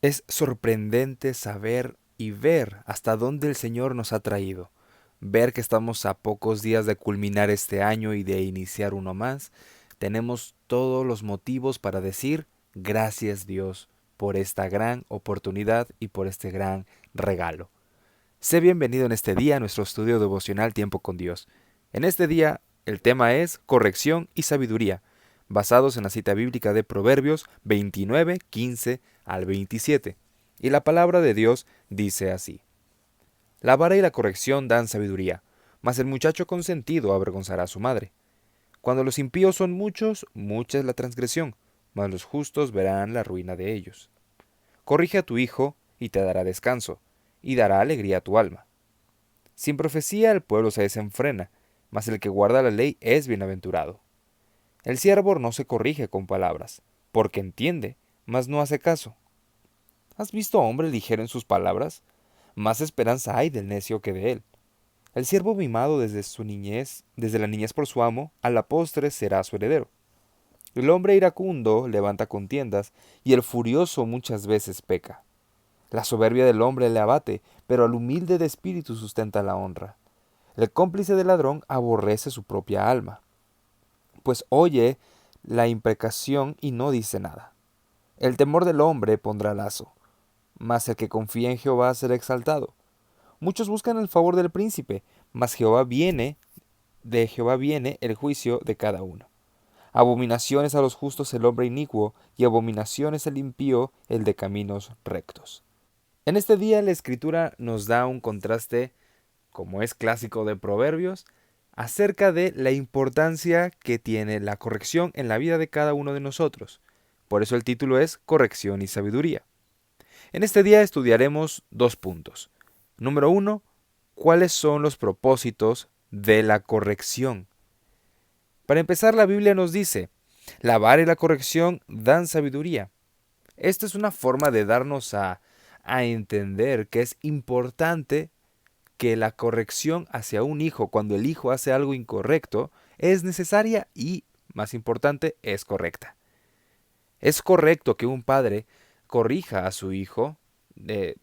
Es sorprendente saber y ver hasta dónde el Señor nos ha traído. Ver que estamos a pocos días de culminar este año y de iniciar uno más. Tenemos todos los motivos para decir gracias Dios por esta gran oportunidad y por este gran regalo. Sé bienvenido en este día a nuestro estudio devocional Tiempo con Dios. En este día el tema es corrección y sabiduría, basados en la cita bíblica de Proverbios 29, 15 al 27. Y la palabra de Dios dice así: La vara y la corrección dan sabiduría, mas el muchacho consentido avergonzará a su madre. Cuando los impíos son muchos, mucha es la transgresión, mas los justos verán la ruina de ellos. Corrige a tu hijo, y te dará descanso, y dará alegría a tu alma. Sin profecía el pueblo se desenfrena, mas el que guarda la ley es bienaventurado. El siervo no se corrige con palabras, porque entiende, mas no hace caso. ¿Has visto hombre ligero en sus palabras? Más esperanza hay del necio que de él. El siervo mimado desde su niñez, desde la niñez por su amo, a la postre será su heredero. El hombre iracundo levanta contiendas, y el furioso muchas veces peca. La soberbia del hombre le abate, pero al humilde de espíritu sustenta la honra. El cómplice del ladrón aborrece su propia alma, pues oye la imprecación y no dice nada. El temor del hombre pondrá lazo, mas el que confía en Jehová será exaltado. Muchos buscan el favor del príncipe, mas de Jehová viene el juicio de cada uno. Abominaciones a los justos el hombre inicuo, y abominaciones al impío el de caminos rectos. En este día la escritura nos da un contraste, como es clásico de Proverbios, acerca de la importancia que tiene la corrección en la vida de cada uno de nosotros. Por eso el título es Corrección y Sabiduría. En este día estudiaremos dos puntos. Número uno, ¿cuáles son los propósitos de la corrección? Para empezar, la Biblia nos dice, la vara y la corrección dan sabiduría. Esta es una forma de darnos a entender que es importante que la corrección hacia un hijo, cuando el hijo hace algo incorrecto, es necesaria y, más importante, es correcta. Es correcto que un padre corrija a su hijo de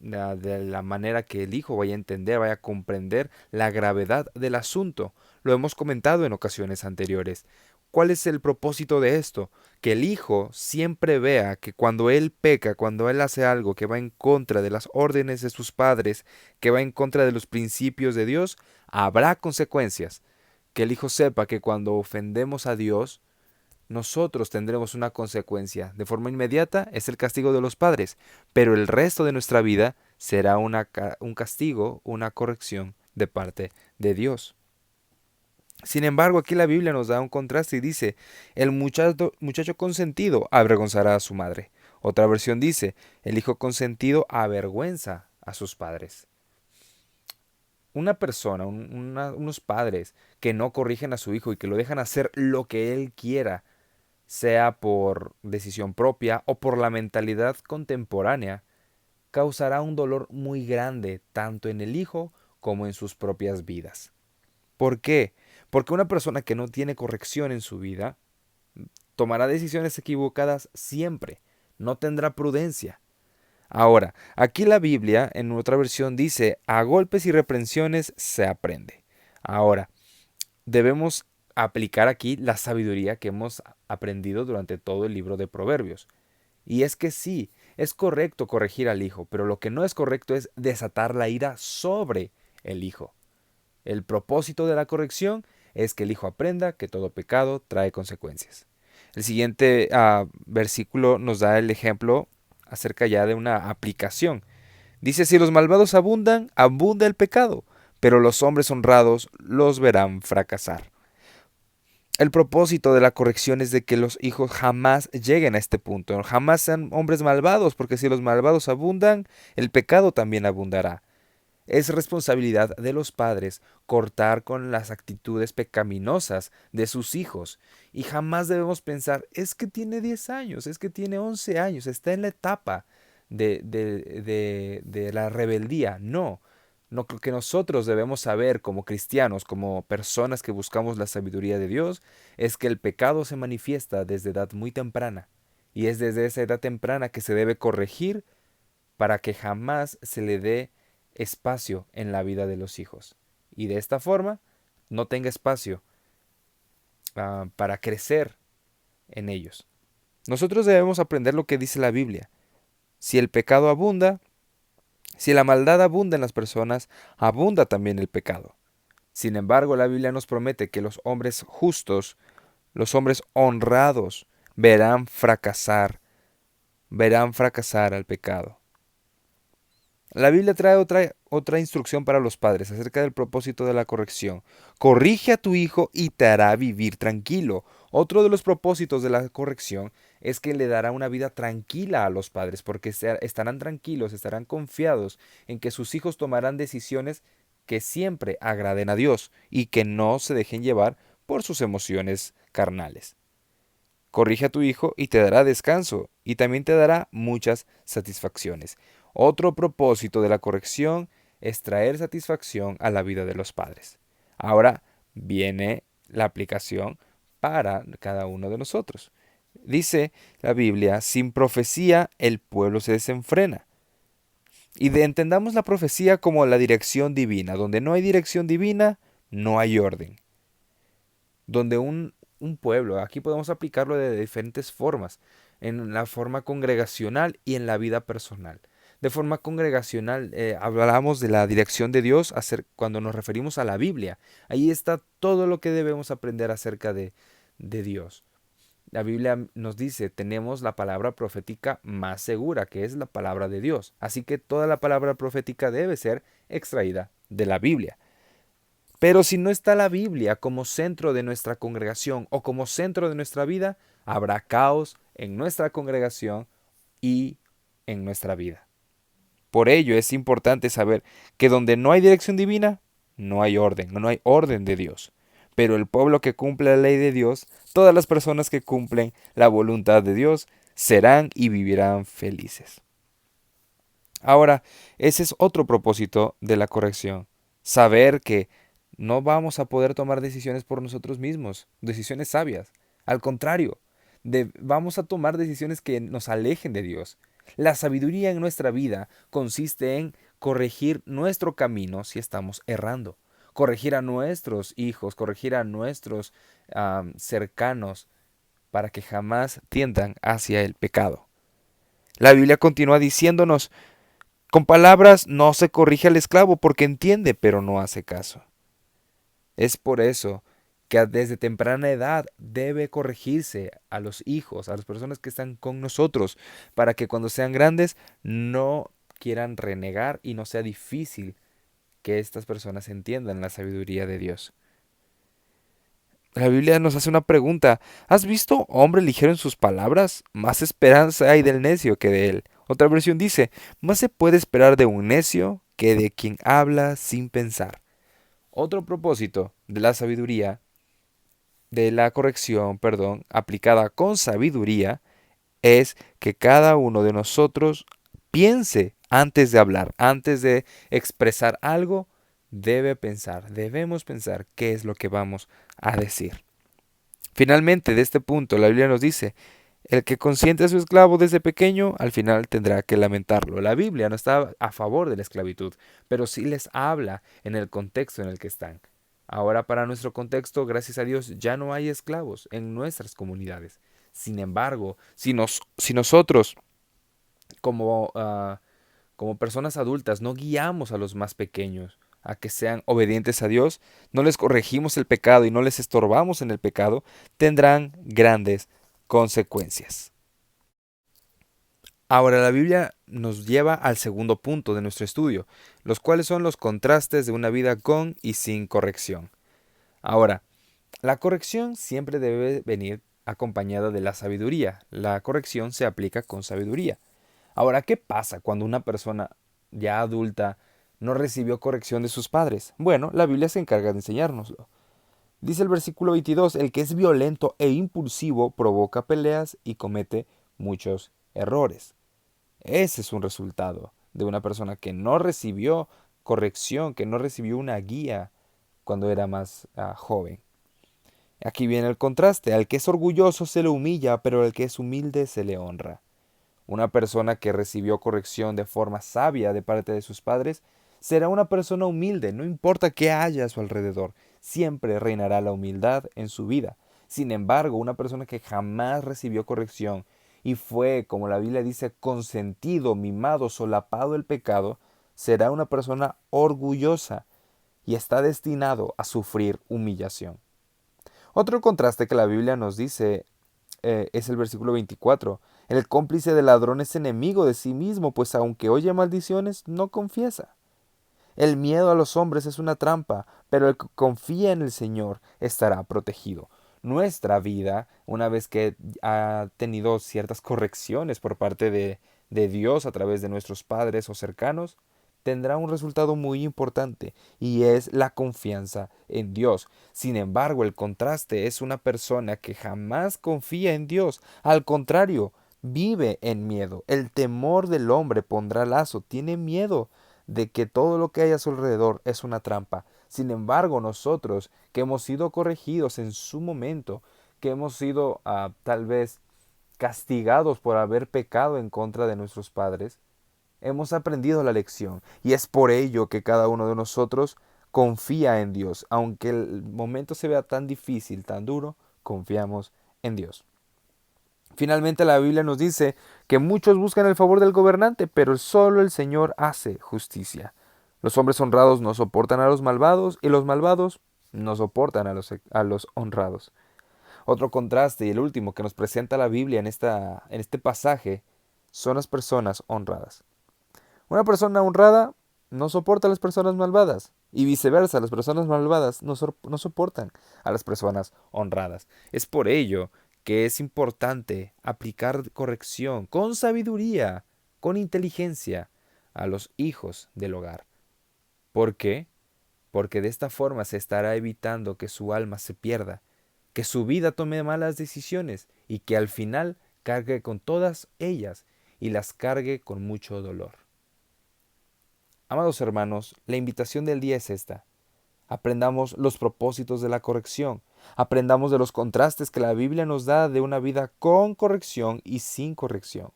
la manera que el hijo vaya a entender, vaya a comprender la gravedad del asunto. Lo hemos comentado en ocasiones anteriores. ¿Cuál es el propósito de esto? Que el hijo siempre vea que cuando él peca, cuando él hace algo que va en contra de las órdenes de sus padres, que va en contra de los principios de Dios, habrá consecuencias. Que el hijo sepa que cuando ofendemos a Dios, nosotros tendremos una consecuencia. De forma inmediata es el castigo de los padres, pero el resto de nuestra vida será un castigo, una corrección de parte de Dios. Sin embargo, aquí la Biblia nos da un contraste y dice, el muchacho consentido avergonzará a su madre. Otra versión dice, el hijo consentido avergüenza a sus padres. Una persona, unos padres que no corrigen a su hijo y que lo dejan hacer lo que él quiera, sea por decisión propia o por la mentalidad contemporánea, causará un dolor muy grande tanto en el hijo como en sus propias vidas. ¿Por qué? Porque una persona que no tiene corrección en su vida tomará decisiones equivocadas siempre, no tendrá prudencia. Ahora, aquí la Biblia en otra versión dice, a golpes y reprensiones se aprende. Ahora, debemos aplicar aquí la sabiduría que hemos aprendido durante todo el libro de Proverbios. Y es que sí, es correcto corregir al hijo, pero lo que no es correcto es desatar la ira sobre el hijo. El propósito de la corrección es que el hijo aprenda que todo pecado trae consecuencias. El siguiente versículo nos da el ejemplo acerca ya de una aplicación. Dice, si los malvados abundan, abunda el pecado, pero los hombres honrados los verán fracasar. El propósito de la corrección es de que los hijos jamás lleguen a este punto, jamás sean hombres malvados, porque si los malvados abundan, el pecado también abundará. Es responsabilidad de los padres cortar con las actitudes pecaminosas de sus hijos. Y jamás debemos pensar, es que tiene 10 años, es que tiene 11 años, está en la etapa de la rebeldía. No, lo que nosotros debemos saber como cristianos, como personas que buscamos la sabiduría de Dios, es que el pecado se manifiesta desde edad muy temprana. Y es desde esa edad temprana que se debe corregir para que jamás se le dé espacio en la vida de los hijos. Y de esta forma no tenga espacio para crecer en ellos. Nosotros debemos aprender lo que dice la Biblia. Si el pecado abunda, si la maldad abunda en las personas, abunda también el pecado. Sin embargo, la Biblia nos promete que los hombres justos, los hombres honrados, verán fracasar al pecado. La Biblia trae otra instrucción para los padres acerca del propósito de la corrección. Corrige a tu hijo y te hará vivir tranquilo. Otro de los propósitos de la corrección es que le dará una vida tranquila a los padres, porque estarán tranquilos, estarán confiados en que sus hijos tomarán decisiones que siempre agraden a Dios y que no se dejen llevar por sus emociones carnales. Corrige a tu hijo y te dará descanso y también te dará muchas satisfacciones. Otro propósito de la corrección es traer satisfacción a la vida de los padres. Ahora viene la aplicación para cada uno de nosotros. Dice la Biblia, sin profecía el pueblo se desenfrena. Entendamos la profecía como la dirección divina. Donde no hay dirección divina, no hay orden. Donde un pueblo, aquí podemos aplicarlo de diferentes formas, en la forma congregacional y en la vida personal. De forma congregacional, hablamos de la dirección de Dios cuando nos referimos a la Biblia. Ahí está todo lo que debemos aprender acerca de Dios. La Biblia nos dice, tenemos la palabra profética más segura, que es la palabra de Dios. Así que toda la palabra profética debe ser extraída de la Biblia. Pero si no está la Biblia como centro de nuestra congregación o como centro de nuestra vida, habrá caos en nuestra congregación y en nuestra vida. Por ello es importante saber que donde no hay dirección divina, no hay orden, no hay orden de Dios. Pero el pueblo que cumple la ley de Dios, todas las personas que cumplen la voluntad de Dios, serán y vivirán felices. Ahora, ese es otro propósito de la corrección. Saber que no vamos a poder tomar decisiones por nosotros mismos, decisiones sabias. Al contrario, vamos a tomar decisiones que nos alejen de Dios. La sabiduría en nuestra vida consiste en corregir nuestro camino si estamos errando. Corregir a nuestros hijos, corregir a nuestros cercanos para que jamás tiendan hacia el pecado. La Biblia continúa diciéndonos, con palabras no se corrige al esclavo porque entiende, pero no hace caso. Es por eso que desde temprana edad debe corregirse a los hijos, a las personas que están con nosotros, para que cuando sean grandes no quieran renegar y no sea difícil que estas personas entiendan la sabiduría de Dios. La Biblia nos hace una pregunta. ¿Has visto hombre ligero en sus palabras? Más esperanza hay del necio que de él. Otra versión dice, más se puede esperar de un necio que de quien habla sin pensar. Otro propósito de la sabiduría, de la corrección, perdón, aplicada con sabiduría, es que cada uno de nosotros piense antes de hablar, antes de expresar algo, debemos pensar qué es lo que vamos a decir. Finalmente, de este punto, la Biblia nos dice, el que consiente a su esclavo desde pequeño, al final tendrá que lamentarlo. La Biblia no está a favor de la esclavitud, pero sí les habla en el contexto en el que están. Ahora para nuestro contexto, gracias a Dios, ya no hay esclavos en nuestras comunidades. Sin embargo, si nosotros como, como personas adultas no guiamos a los más pequeños a que sean obedientes a Dios, no les corregimos el pecado y no les estorbamos en el pecado, tendrán grandes consecuencias. Ahora la Biblia nos lleva al segundo punto de nuestro estudio, los cuales son los contrastes de una vida con y sin corrección. Ahora, la corrección siempre debe venir acompañada de la sabiduría. La corrección se aplica con sabiduría. Ahora, ¿qué pasa cuando una persona ya adulta no recibió corrección de sus padres? Bueno, la Biblia se encarga de enseñárnoslo. Dice el versículo 22, el que es violento e impulsivo provoca peleas y comete muchos errores. Ese es un resultado de una persona que no recibió corrección, que no recibió una guía cuando era más joven. Aquí viene el contraste. Al que es orgulloso se le humilla, pero al que es humilde se le honra. Una persona que recibió corrección de forma sabia de parte de sus padres será una persona humilde, no importa qué haya a su alrededor, siempre reinará la humildad en su vida. Sin embargo, una persona que jamás recibió corrección y fue, como la Biblia dice, consentido, mimado, solapado el pecado, será una persona orgullosa y está destinado a sufrir humillación. Otro contraste que la Biblia nos dice es el versículo 24. El cómplice del ladrón es enemigo de sí mismo, pues aunque oye maldiciones, no confiesa. El miedo a los hombres es una trampa, pero el que confía en el Señor estará protegido. Nuestra vida, una vez que ha tenido ciertas correcciones por parte de Dios a través de nuestros padres o cercanos, tendrá un resultado muy importante y es la confianza en Dios. Sin embargo, el contraste es una persona que jamás confía en Dios. Al contrario, vive en miedo. El temor del hombre pondrá lazo. Tiene miedo de que todo lo que hay a su alrededor es una trampa. Sin embargo, nosotros que hemos sido corregidos en su momento, que hemos sido tal vez castigados por haber pecado en contra de nuestros padres, hemos aprendido la lección y es por ello que cada uno de nosotros confía en Dios. Aunque el momento se vea tan difícil, tan duro, confiamos en Dios. Finalmente la Biblia nos dice que muchos buscan el favor del gobernante, pero solo el Señor hace justicia. Los hombres honrados no soportan a los malvados y los malvados no soportan a los honrados. Otro contraste y el último que nos presenta la Biblia en este pasaje son las personas honradas. Una persona honrada no soporta a las personas malvadas y viceversa, las personas malvadas no soportan a las personas honradas. Es por ello que es importante aplicar corrección con sabiduría, con inteligencia a los hijos del hogar. ¿Por qué? Porque de esta forma se estará evitando que su alma se pierda, que su vida tome malas decisiones y que al final cargue con todas ellas y las cargue con mucho dolor. Amados hermanos, la invitación del día es esta. Aprendamos los propósitos de la corrección. Aprendamos de los contrastes que la Biblia nos da de una vida con corrección y sin corrección.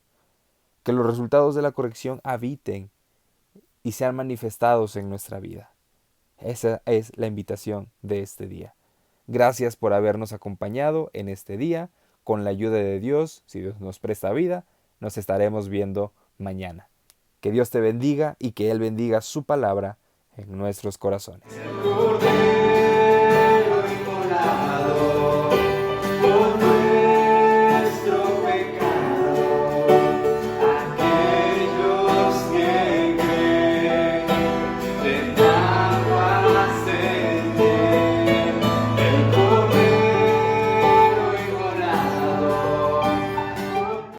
Que los resultados de la corrección habiten y sean manifestados en nuestra vida. Esa es la invitación de este día. Gracias por habernos acompañado en este día. Con la ayuda de Dios, si Dios nos presta vida, nos estaremos viendo mañana. Que Dios te bendiga y que Él bendiga su palabra en nuestros corazones.